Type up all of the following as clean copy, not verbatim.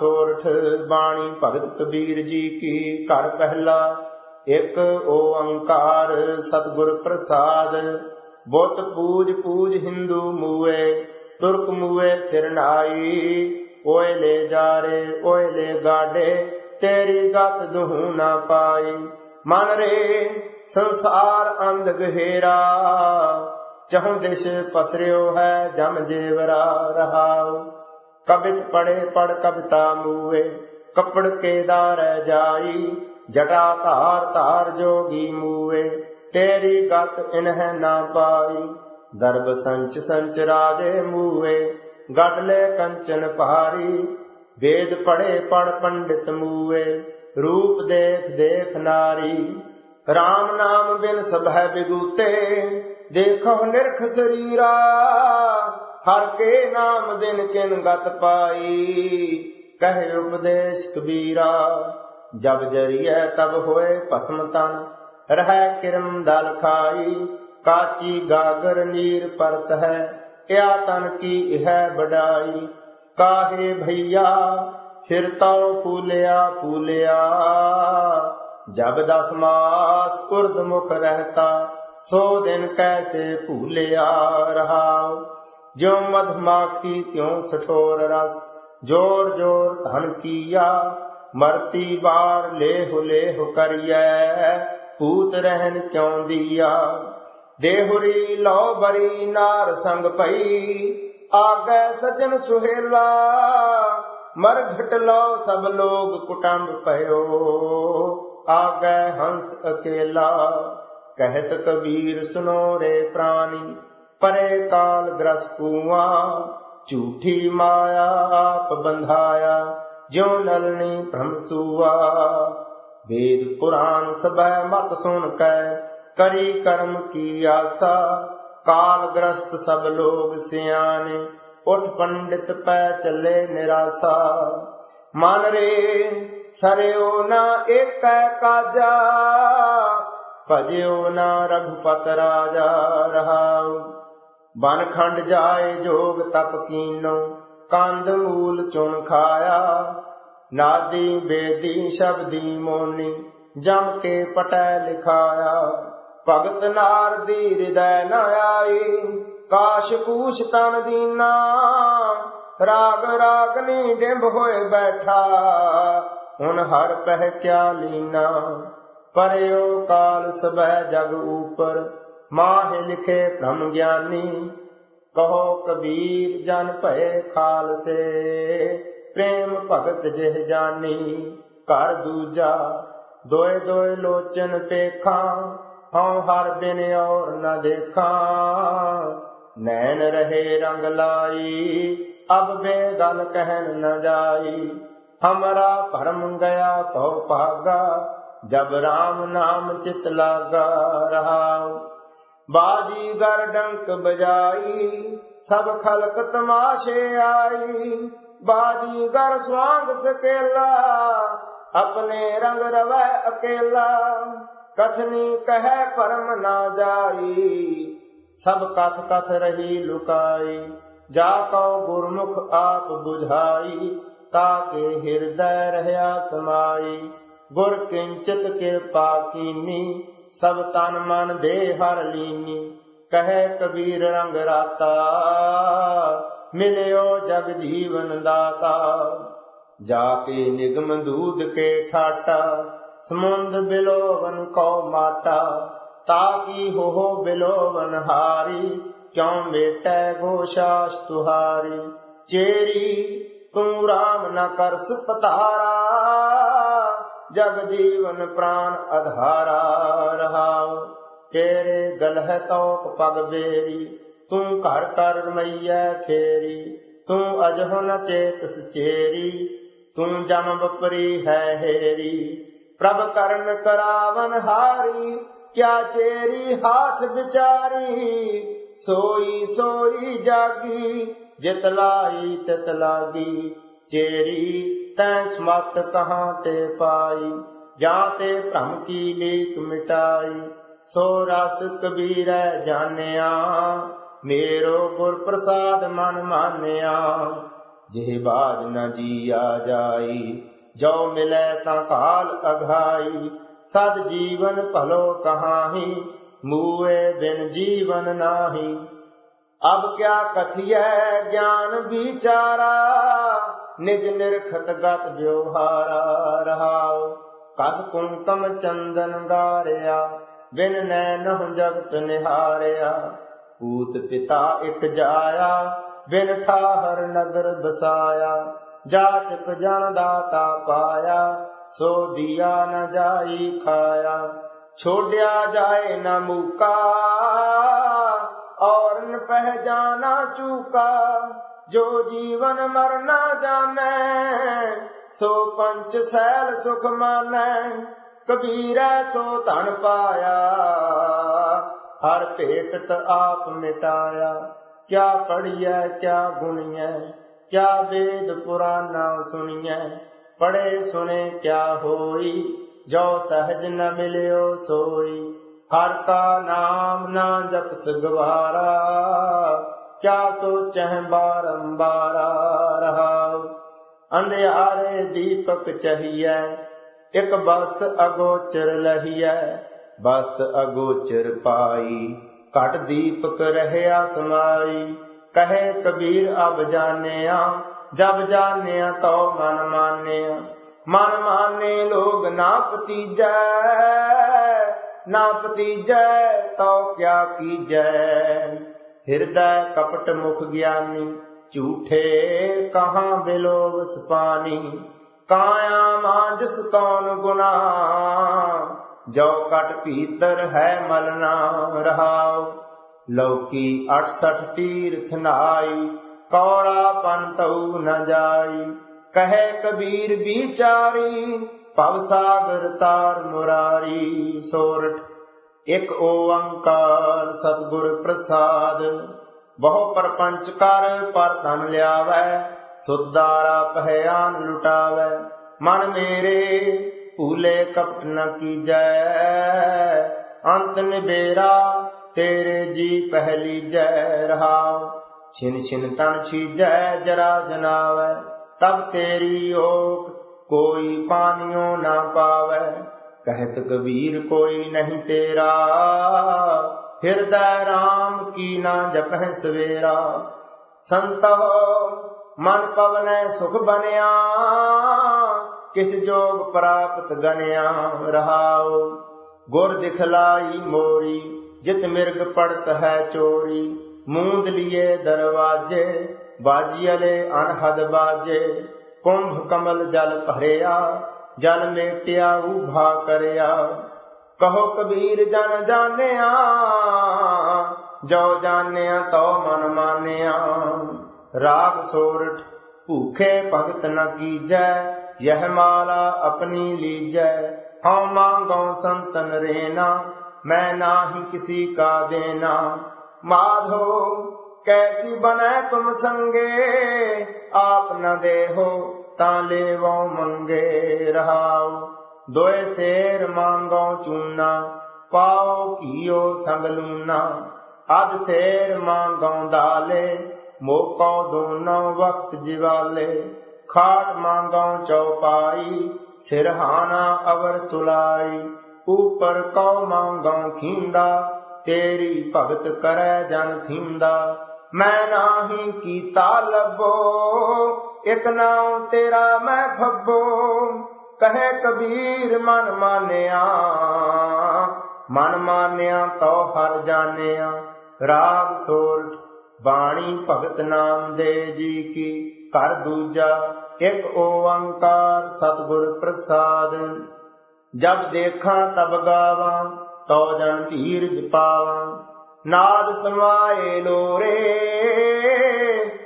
सोरठ बाणी भगत कबीर जी की। घर पहला एक ओंकार सतगुर प्रसाद। बुत पूज पूज हिंदू मुए, तुर्क मुए सिरनाई। ओए ले जा रे ओए ले गाडे, तेरी गत दुहू ना पाई। मन रे संसार अंध गहेरा, चहुं दिश पसरियो है जम जेवरा रहाओ। कबित पढ़े पढ़ कविता मुए, कपड़ के दार जाई। जटा धार धार जोगी मुए, तेरी गत इन्ह ना पाई। दर्भ संच संच राजे मुए, गडले कंचन पहारी। वेद पढ़े पढ़ पंडित मुए, रूप देख देख नारी। राम नाम बिन सब बिगूते, देखो निरख शरीरा। हर के नाम बिन किन गत पाई, कहे उपदेश कबीरा। जब जरिए तब होए भस्म तन, रह किरम दल खाई। काची गागर नीर परत है, क्या तन की यह बढ़ाई। काहे भैया फिर तो फूलिया फूलिया, जब 10 मास उर्द मुख रहता, 100 दिन कैसे फूलिया रहाओ। ज्यों मधुमाखी त्यों सठोर रस, जोर जोर धन किया। मरती बार लेहु लेहु करिए, पूत रहन क्यों दिया। देहुरी लो बरी नार संग पई, आगे सजन सुहेला। मर घट लो सब लोग कुटुंब पयो, आगे हंस अकेला। कहत कबीर सुनो रे प्राणी, परे काल ग्रस कुआं। झूठी माया आप बंधाया, ज्यों नलनी भ्रम सुआ। वेद पुराण सब मत सुन कै, करी कर्म की आशा। काल ग्रस्त सब लोग सियाने, उठ पंडित पै चले निराशा। मन रे सरयो ना एक काजा, भजयो ना रघुपत राजा रहाओ। बन खंड जाए जोग तप कीनो, कंद मूल चुन खाया। नादी बेदी शब्दी मोनी, जम के पटै लिखाया। भगत नारदी हृदय न आई, काश कूश तन दीना। राग रागनी डिंब होए बैठा, हुन हर पह क्या लीना। परयो काल सबह जग ऊपर, माहे लिखे ब्रह्म ज्ञानी। कहो कबीर जन भय खाल से, प्रेम भगत जिह जानी। कर दूजा दोए दोए लोचन पेखा, हाँ हर बिन और न देखा। नैन रहे रंग लाई, अब बेगल कहन न जाई। हमरा भरम गया तो भागा, जब राम नाम चित लागा रहाओ। बाजीगर डंक बजाई, सब खलक तमाशे आई। बाजीगर स्वांग सकेला, अपने रंग रवै अकेला। कथनी कहे परम ना जाई, सब कथ कथ रही लुकाई। जाको गुरमुख आप बुझाई, ताके हृदय रहया समाई। गुर किंचित कृपा कीनी, सब तन मन दे हर लीनी। कहे कबीर रंग राता, मिलियो जग जीवन दाता। जाके निगम दूध के ठाटा, समुंद बिलोवन को माटा। ताकि हो बिलोवन हारी, क्यों बेटे घोषाश तुहारी। चेरी तू राम न करस पतारा, जग जीवन प्राण अधारा रहाओ। तेरे गल है तोक पग बेरी, तू घर कर मैया फेरी। तू अजहो न चेत सचेरी, तू जम बपरी है हेरी। प्रभ करण करावन हारी, क्या चेरी हाथ बिचारी। सोई सोई जागी, जितलाई तितलागी। चेरी तैं स्मत कहाँ ते पाई, जाते भ्रम की लीक मिटाई। सो रस कबीर जानिया, मेरो गुर प्रसाद मन मानिया। जिह बाज न जिया जाई, जो मिलै ता काल अघाई। सद जीवन भलो कहाही, मुए बिन जीवन नाही। अब क्या कथियै ज्ञान विचारा, निज निरखत गत व्यवहारा। रहाओ कस कुंकम चंदन गारिया, बिन नैनहु जगत निहारिया। पूत पिता इक जाया, बिन ठाहर नगर बसाया। जाचक जन दाता पाया, सो दिया न जाई खाया। छोड़या जाए न मुका, और न पहचाना चूका। जो जीवन मर न जाने, सो पंच सैल सुख माने। कबीर सो धन पाया, हर भेटत आप मिटाया। क्या पढ़िए क्या गुणिए, क्या वेद पुराना सुनिए। पढ़े सुने क्या होई, जो सहज न मिलियो सोई। हर का नाम ना जपस गवारा, क्या सोचह बारंबारा। रहाओ अंधियारे दीपक चाहिए, एक बस्त अगोचर लहिए। बस्त अगोचर पाई, घट दीपक रहया समाई। कहे कबीर अब जानिया, जब जानिया तो मन मानिया। मन माने लोग ना पतीजै, ना पतीजै तो क्या कीजै। हृदय कपट मुख ज्ञानी, झूठे कहाँ बिलोवस पानी। काया मांजस कौन गुना, जो कट भीतर है मलना। रहाओ लौकी 68 तीर्थ नाई, कौड़ा पन तऊ न जाई। कहे कबीर बिचारी, भव सागर तार मुरारी। सोरठ एक ओंकार सतगुर प्रसाद, बहु परपंच कर पर तन ल्यावै। सुतदारा पहयान लुटावै, मन मेरे भूले कपट न कीजै। अंत निबेरा तेरे जी पहली जय। रहाओ छिन छिन तन छीजै, जरा जनावै। तब तेरी ओक कोई पानियों ना पावै। कहत कबीर कोई नहीं तेरा, हृदय राम की ना जपह सवेरा। संतो मन पवनै सुख बनिया, किस जोग प्राप्त गनिया। रहाओ गुर दिखलाई मोरी, जित मिर्ग पड़त है चोरी। मूंद लिए दरवाजे, बाजियले अनहद बाजे। कुंभ कमल जल भरिया, जल मेटिया उभा करया। कहो कबीर जन जानिया, जो जानिया तो मन मानिया। राग सोरठ भूखे भगत न कीजै, यह माला अपनी लीजै। हाँ मांगो संतन रेना, मैं नाही किसी का देना। माधो कैसी बने तुम संगे, आप न देहो ता लेवो मंगे। रहाओ दोए शेर मांगो चूना, पाओ कियो संग लूना। अध शेर मांगो दाले, मोको दोनों वक्त जिवाले। खाट मांगो चौपाई, सिरहाना अवर तुलाई। ऊपर कौ मांगो खींदा, तेरी भगत करे जन थींदा। मैं नाही कीता लबो, एक नाम तेरा मैं फब्बो। कहे कबीर मन मानिया, मन मानिया तो हर जानिया। राग सोरठ बाणी भगत नाम दे जी की, कर दूजा एक ओंकार सतगुर प्रसाद। जब देखा तब गावा, तो जन धीरज पावा। नाद समाए लोरे,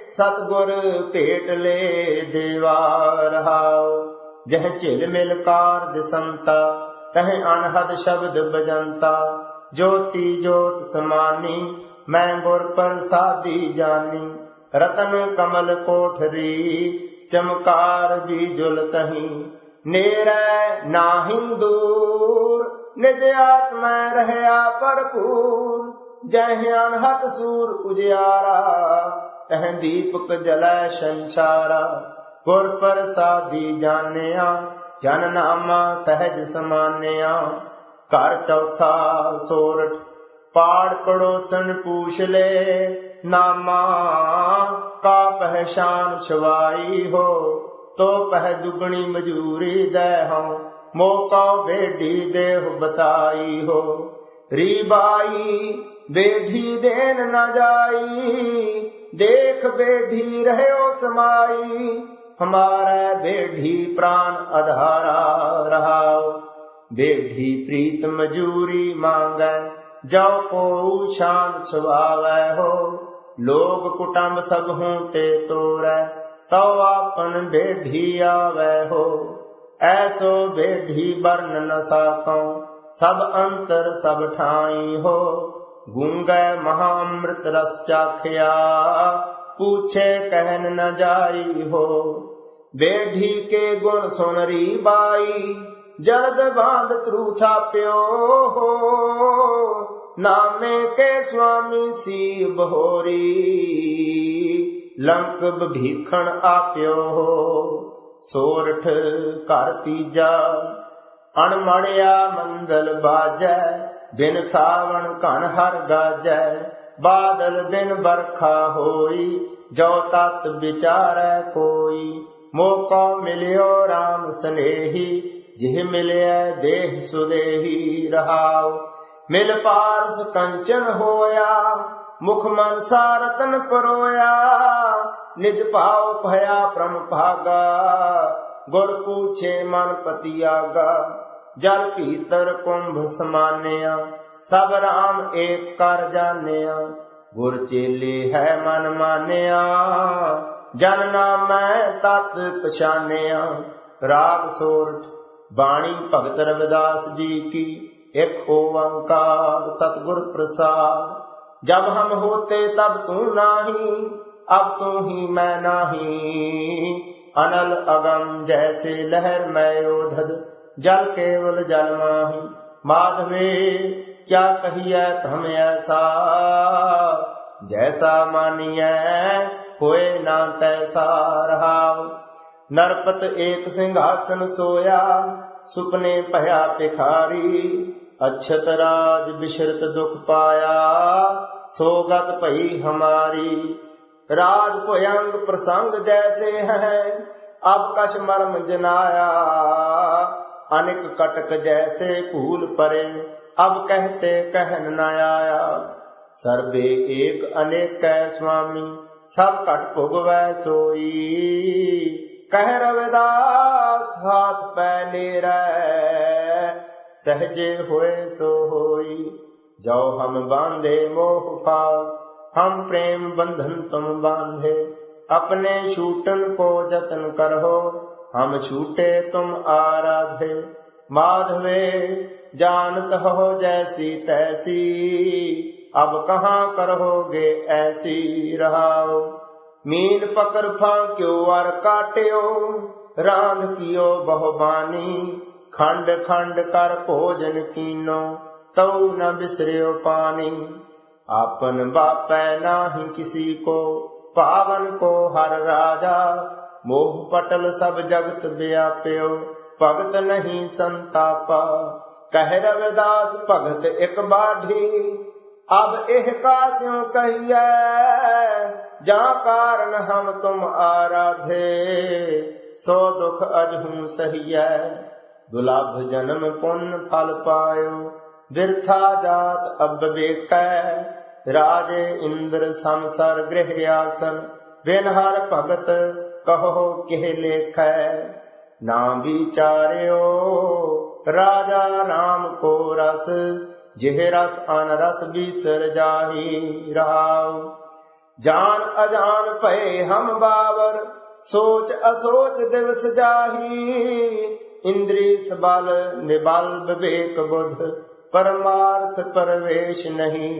सतगुर भेट ले देवा। रहाओ जह झिल मिल कार दिसंता, तह अनहद शब्द बजंता। ज्योति ज्योत समानी, मैं गुर प्रसादी जानी। रतन कमल कोठरी, चमकार भी जुलतही। नेरै नाही दूर, निज आत्मा रहया भरपूर। जह अनहत सूर उजियारा, तह दीपक जलै संसारा। गुर प्रसादी जानिया जन नामा सहज समानिया। घर चौथा सोरठ पाड़ पड़ोसन पूछ ले नामा। का पहचान छवाई हो तो पह दुगनी मजूरी दे हो। मौका बेढ़ी देह बताई हो। रीबाई बेढ़ी देन न जाई। देख बेढ़ी रहो समाई। हमारा बेढ़ी प्राण आधारा रहाओ। बेढ़ी प्रीत मजूरी मांगे जो को शान छुआवे हो। लोग कुटुंब सब हूँ ते तोरै तो आपन बेढ़ी आवे हो। ऐसो बेढ़ी बरन न साको सब अंतर सब ठाई हो। गूंगे महाअमृत रस चाखया पूछे कहन न जाई हो। बेढ़ी के गुण सुनरी बाई जल्द बांध त्रूठा प्यो हो। नामे के स्वामी सी बहोरी लंक भीखण आप्यो हो। सोरठ घर तीजा अणमणिया मंदल बाजै। बिन सावन कन हर गाजै। बादल बिन बरखा होई जो तत विचारै कोई। मौका मिलियो राम स्नेही जिह मिले देह सुदेही रहाओ। मिल पारस कंचन होया मुख मन सारतन परोया। निज पाव भया प्रम भागा गुर पूछे मन पतियागा। जल भीतर कुंभ समान्या सब राम एक कर जानिया। गुर चेले है मन मानिया जन नाम तत् पछानिया। राग सोरठ बाणी भगत रविदास जी की। एक ओंकार सतगुर प्रसाद। जब हम होते तब तू नाही अब तू ही मैं नाही। अनल अगम जैसे लहर मैं ओधद जल केवल जल माही। माधवे क्या कहिए हम ऐसा जैसा मानिए होए ना तैसा रहाओ। नरपत एक सिंहासन सोया सुपने पया भिखारी। अक्षत राज विश्रित दुख पाया सोगत पई हमारी। राज भयंग प्रसंग जैसे हैं अब कश मर्म जनाया। अनेक कटक जैसे फूल परे अब कहते कहन न आया। सर्वे एक अनेक कै स्वामी सब कट भुगवै सोई। कह रविदास हाथ पै नेरै सहजे होए सो होई। जो हम बांधे मोह पास हम प्रेम बंधन तुम बांधे। अपने छूटन को जतन करहो हम छूटे तुम आराधे। माधवे जानत हो जैसी तैसी अब कहाँ करहोगे ऐसी रहाओ। मीन पकड़ फांक्यो और काट्यो रांध कियो बहुबानी। खंड खंड कर भोजन कीनो तौ न बिसरियो पानी। आपन बापै नाही किसी को पावन को हर राजा। मोह पटल सब जगत व्याप्यो भगत नहीं संतापा। कह रविदास भगत एक बाढ़ी अब एह का त्यों कहिए। जा कारण हम तुम आराधे सो दुख अजहू सहिए। दुलभ जन्म पुण्य फल पायो बिरथा जात अब बेकै। राजे इंद्र संसर गृह आसन बिन हर भगत कहो किह लेखै। ना विचार्यो राजा राम को रस जिह रस अनरस बिसर जाही रहाओ। जान अजान पए हम बावर सोच असोच दिवस जाही। इंद्री सबल निबल विवेक बुध परमार्थ परवेश नहीं।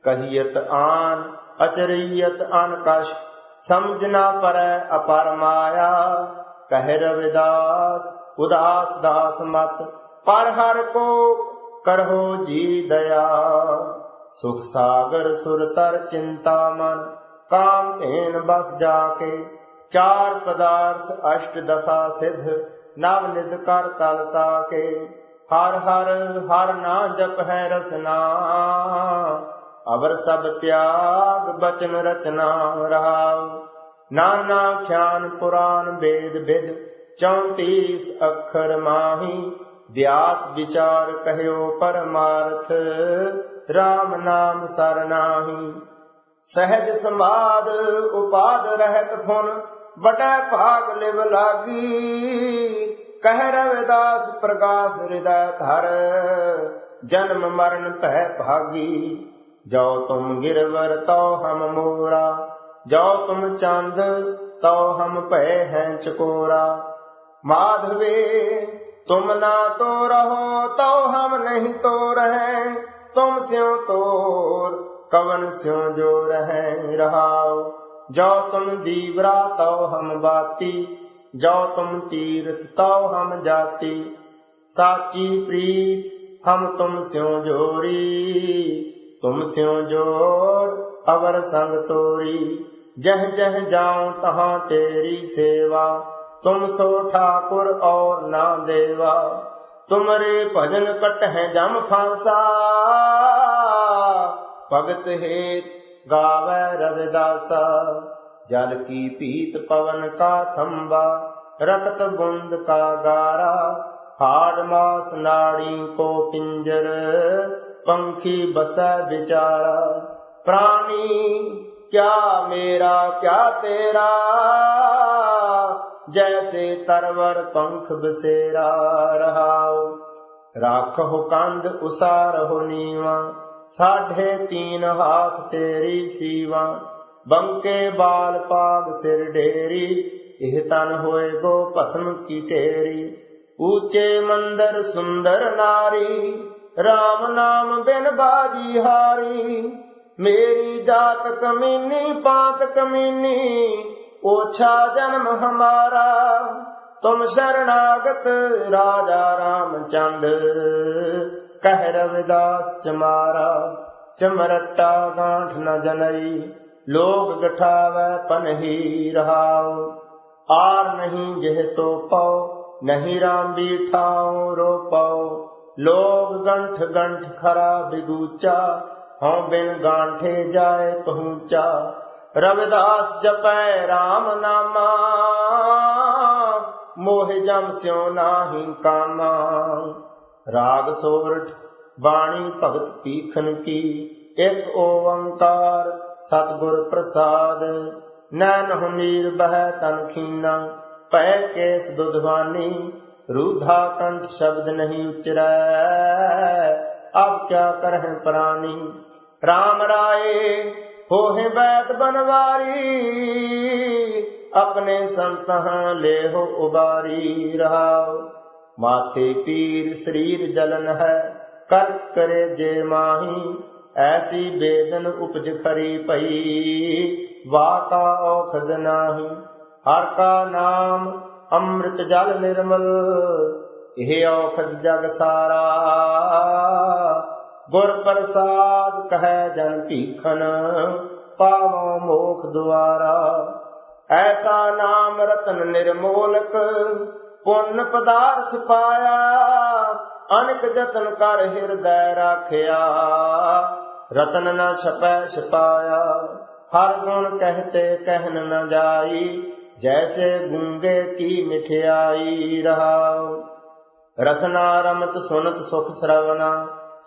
कहियत आन अचरियत अन कश समझ न परै अपर माया। कह रविदास उदास दास मत पर हर को करहो जी दया। सुख सागर सुरतर चिंता मन काम धेन बस जाके। चार पदार्थ अष्ट दशा सिद्ध नव निध कर तल ताके। हर हर हर ना जप है रसना अवर सब त्याग बचन रचना रहाव। नाना ख्यान पुराण वेद विद 34 अक्षर माही। व्यास विचार कहयो परमार्थ राम नाम सरनाही। सहज समाद उपाद रहत फुन बड़े भाग लिव लागी। कह रविदास प्रकाश हृदय धर जन्म मरण पह भागी। जो तुम गिरवर तो हम मोरा जो तुम चांद तो हम पह हैं चकोरा। माधवे तुम ना तो रहो तो हम नहीं तो रहें। तुम स्यों तोर कवन स्यों जो रहें रहाओ। जो तुम दीवरा तो हम बाती जो तुम तीर्थ तो हम जाति। साची प्रीत हम तुम स्यों जोरी तुम स्यों जोर अवर संग तोरी। जह जह जाऊं तहाँ तेरी सेवा तुम सो ठाकुर और ना देवा। तुमरे भजन कट है जम फांसा भगत हेत गावे रविदासा। जल की पीत पवन का थम्बा रक्त बूंद का गारा। हाड़ मास नाड़ी को पिंजर पंखी बसा बिचारा। प्राणी क्या मेरा क्या तेरा जैसे तरवर पंख बसेरा रहाओ। राखो कंध उसारहो नीवा 3.5 हाथ तेरी सीवा। बंके बाल पाग सिर ढेरी इह तन होए गो भस्म की ढेरी। ऊंचे मंदिर सुंदर नारी राम नाम बिन बाजी हारी। मेरी जात कमीनी पात कमीनी ओछा जन्म हमारा। तुम शरणागत राजा रामचंद कह रविदास चमारा। चमरट्टा गांठ न जनई लोग गठावे पनही रहाओ। आर नहीं जह तो पाओ नहीं राम बीठाओ रो पाओ। लोग गंठ गंठ खरा बिगूचा हों बिन गांठे जाए पहुंचा। रविदास जपै राम नामा मोह जम स्यों नाही कामा। राग सोरठ बाणी भगत पीखन की एक ओंकार सतगुर प्रसाद। नैन हमीर बह तन खीना पै केस दुधवानी। रूधा कंठ शब्द नहीं उचरै अब क्या करह प्राणी। राम राय होहे बैत बनवारी अपने संत ले हो उबारी रहाओ। माथे पीर शरीर जलन है कर करे जे माही। ऐसी बेदन उपज खरी पई वाका औखद नाही। हर का नाम अमृत जल निर्मल यह औखद जग सारा। गुर प्रसाद कहे जन भीखन पावो मोख द्वारा। ऐसा नाम रतन निर्मोलक पुण्य पदार्थ पाया। अनेक जतन कर हृदय राखिया रतन न छपै छपाया। हर गुण कहते कहन न जाई जैसे गूंगे की मिठियाई रहाओ। रसना रमत सुनत सुख श्रवना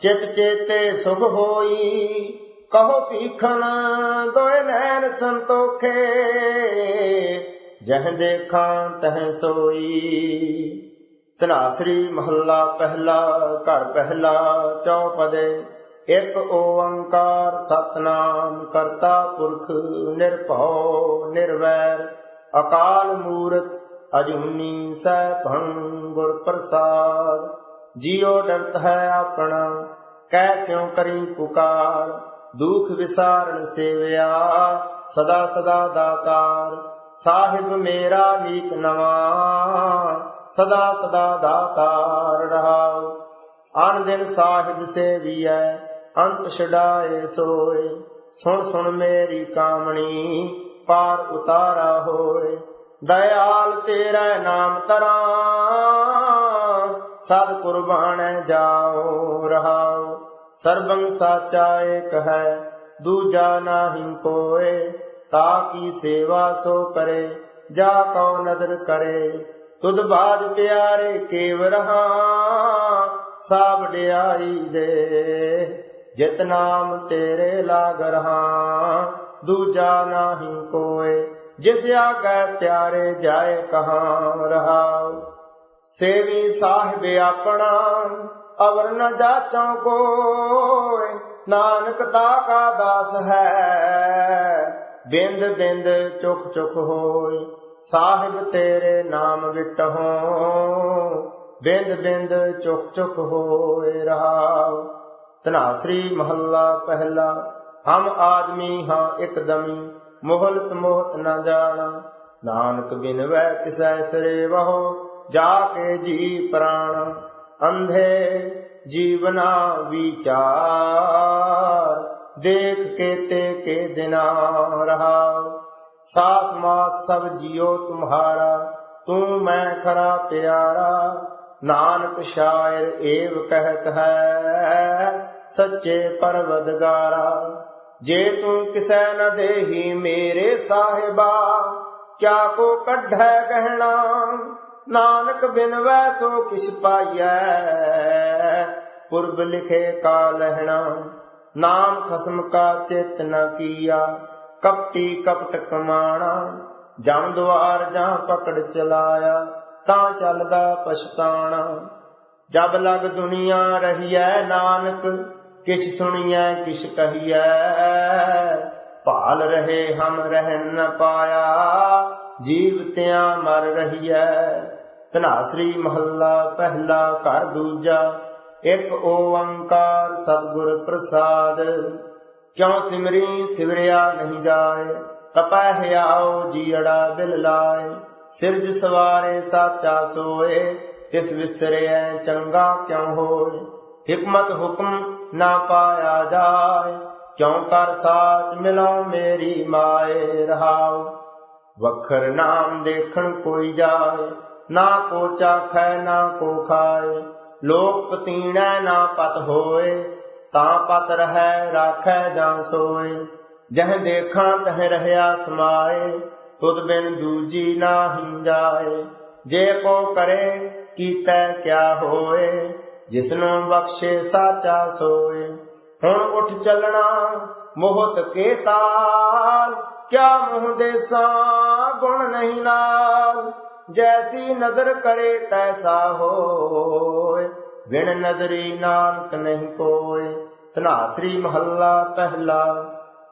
चित चेते सुख होई। कहो पीखन दोए नैन संतोखे जह देखा तह सोई। धनासरी महला पहला घर पहला चौपदे। एक ओंकार सतनाम करता पुरख निर्भव निर्वैर। अकाल मूरत अजूनी सैभं गुर प्रसाद। जियो डरत है अपना कैस्यों करी पुकार। दुख विसारण सेवया सदा सदा दातार। साहिब मेरा नीत नवा सदा सदा दातार रहाओ। आन दिन साहिब सेवियै अंत छड़ाए सोए। सुन सुन मेरी कामणी पार उतारा होए। दयाल तेरा नाम तरा सद कुर्बान जाओ रहाओ। सर्वं साचा एक है दूजा नाही कोय, ताकी सेवा सो करे जा कौ नदर करे। तुद बाज प्यारे केव रहा साब डियाई दे, जित नाम तेरे लाग रहा दूजा नाही कोय। जिस आगे प्यारे जाए कहाँ रहाओ। सेवी साहिब अपना अवर न जाचों कोय, नानक ताका दास है बिंद बिंद चुख चुख होय। साहिब तेरे नाम विटहो बिंद बिंद चुख चुख होय रहाओ। धनासरी महला पहला। हम आदमी हाँ एकदमी, मोहलत मोहत न जाना। नानक बिन वै किसै सिरे वहो, जाके जी प्राण। अंधे जीवना विचार, देख के ते के दिना रहाओ। सात मास सब जियो तुम्हारा, तू मैं खरा प्यारा। नानक शायर एव कहत है, सच्चे परवदगारा। जे तू किसै न देही मेरे साहिबा, क्या को कढ़ै गहना। नानक बिन वैसो किस पाइयै, पूर्व लिखे का लहना। नाम खसम का चित न किया, कपटी कपट कमाना। जम द्वार जहाँ पकड़ चलाया, तां चलदा पछताना। जब लग दुनिया रहिए नानक, किछ सुनिए किछ कहिए। भाल रहे हम रहन न पाया, जीवतियां मर रहिए। धनासरी महला पहला। घर दूजा। एक ओंकार सतगुर प्रसाद। क्यों सिमरी सिवरिया नहीं जाए, तपह आओ जीअड़ा बिल लाए। सिरज सवारे साचा सोए, तिस विसरे चंगा क्यों होए। हिकमत हुक्म ना पाया जाए, क्यों कर साच मिलो मेरी माए रहाओ। वखर नाम देखन कोई जाए, ना को चाखै ना को खाए। लोक पतीणै ना पत होए, तां पत रहै राखै जां सोए। जह देखा तह रहया समाए, तुद बिन दूजी नाही जाए। जे को करे कीतै क्या होए, जिसनु बख्शे साचा सोए। हुण उठ चलना मोहत के ताल, क्या मुँह देसा गुण नहीं नाल। जैसी नदर करे तैसा होए, बिन नदरी नानक नहीं कोय। धनासरी महला पहला।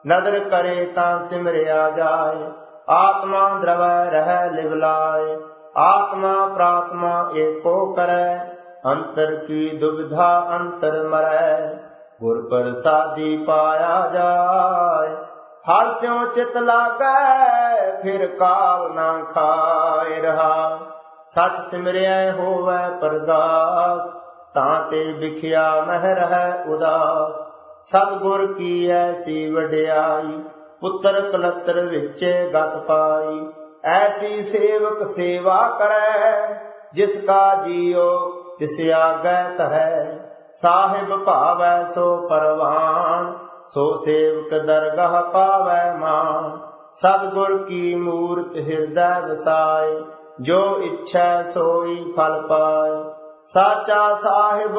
नदर करे तां सिमरिया जाए, आत्मा द्रवै रह लिवलाए। आत्मा प्रात्मा एको करे, अंतर की दुविधा अंतर मरै। गुर प्रसादी पाया जाए, हर स्यों चित लागै। फिर काल ना खाए रहा, सच सिमरिया होवै परगास। ताते बिखिया मह रहै उदास। सतगुर की ऐसी वड्याई, पुत्र कलत्र विचे गत पाई। ऐसी सेवक सेवा करै, जिसका जियो तिस आगै तरै। साहिब भावै सो परवान, सो सेवक दरगाह पावै मान। सतगुर की मूर्त हृदय वसाए, जो इच्छा सोई फल पाए। साचा साहिब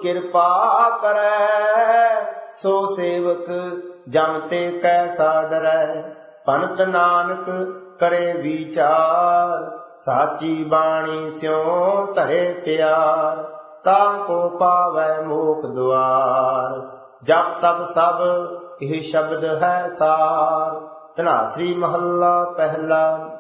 कृपा करै, सो सेवक जमते कैसा डरै। पंत नानक करे विचार, साची बाणी स्यों धरे प्यार। ताको पावै मोख द्वार, जप तप सब यह शब्द है सार। धनासरी महला पहला।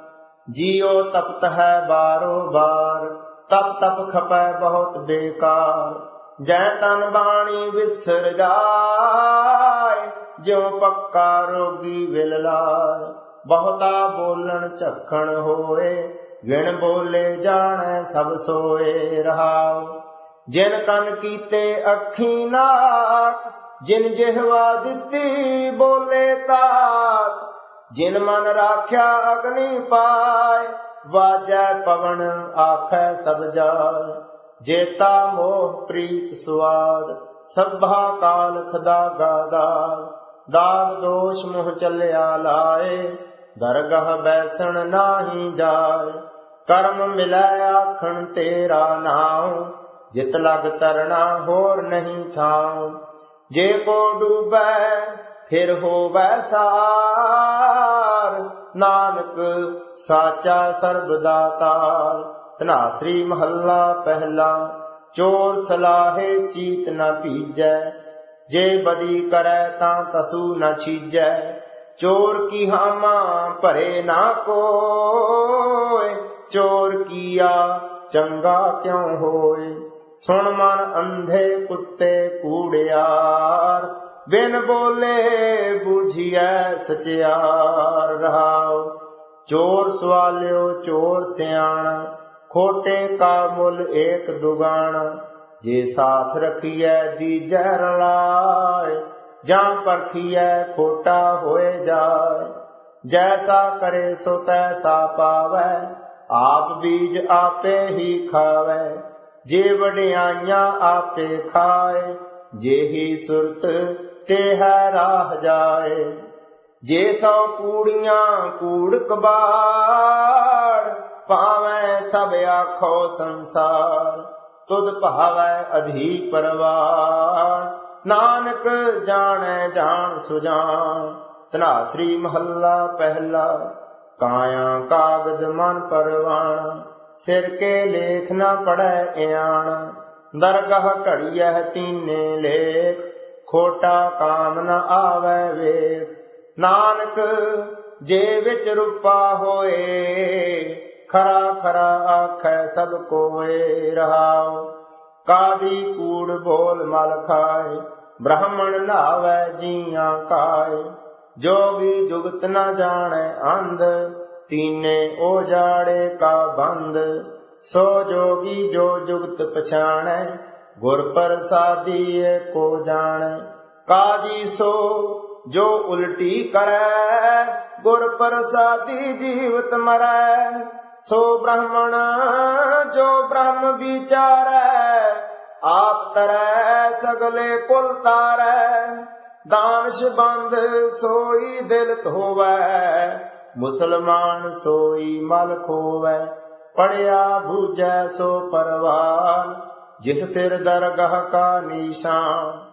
जियो तपत है बारो बार, तप तप खपै बहुत बेकार। जै तन बाणी विसर जाय, ज्यों पक्का रोगी विल लाय। बहुता बोलन चखण होए, विण बोले जाने सब सोए रहाओ। जिन कन कीते अखी नाक, जिन जिह्वा दिती बोले तात, जिन मन राख्या अग्नि पाए, वाजै पवन आखै सब जाय, जेता मोह प्रीत सुआद, सभा काल खदा गादार, दाग दोष मुह चलिया लाए, दरगह बैसन नाही जाय, कर्म मिलै आखण तेरा नाम, जित लग तरना होर नहीं ठाऊं, जे को डूबै फिर होवै सार, नानक साचा सर्बदातार। धनासरी महला पहला। चोर सलाहे चीत न पीजै, जे बदी करै तां तसू न छीजै, चोर की हामा भरे ना कोय, चोर किया चंगा क्यों होए। सुन मन अंधे कुत्ते कूड़ियार, बिन बोले बूझिए सचियार रहाओ। चोर सवाल्यो चोर सियाणा, खोटे का मुल एक दुगाना, जे साथ रखिए दीजै रलाए, जां परखिए खोटा होए जाए। जैसा करे सो तैसा पावै, आप बीज आपे ही खावै, जे वड्याइयां आपे खाए, जेही सुरत तेह राह जाए। जे सौ कूड़ियां कूड़ कबाड़, पावै सब आखो संसार, तुद भावै अधिक परवार, नानक जानै जान सुजान। धनासरी महला पहला। काया कागद मन परवाना, सिर के लेख न पढ़ै एयान, दरगह घड़ियह तीने लेख, खोटा काम न आवै वेख। नानक जे विच रूपा होए, खरा खरा आखै सब कोए रहाओ। कादी कूड़ बोल मल खाए, ब्राह्मण नावै जियां काय, जोगी जुगत न जाने अंध, तीने ओजाड़े का बंद। सो जोगी जो जुगत पछाणै, गुर प्रसादी को जाने। काजी सो जो उल्टी करै, गुर प्रसादी जीवत मरै। सो ब्राह्मण जो ब्रह्म विचारै, आप तरै सगले कुल तारै। दानश बंद सोई दिल धोवै, मुसलमान सोई मल खोवै। पढ़िया भूजै सो परवान, जिस सिर दरगह का निशान।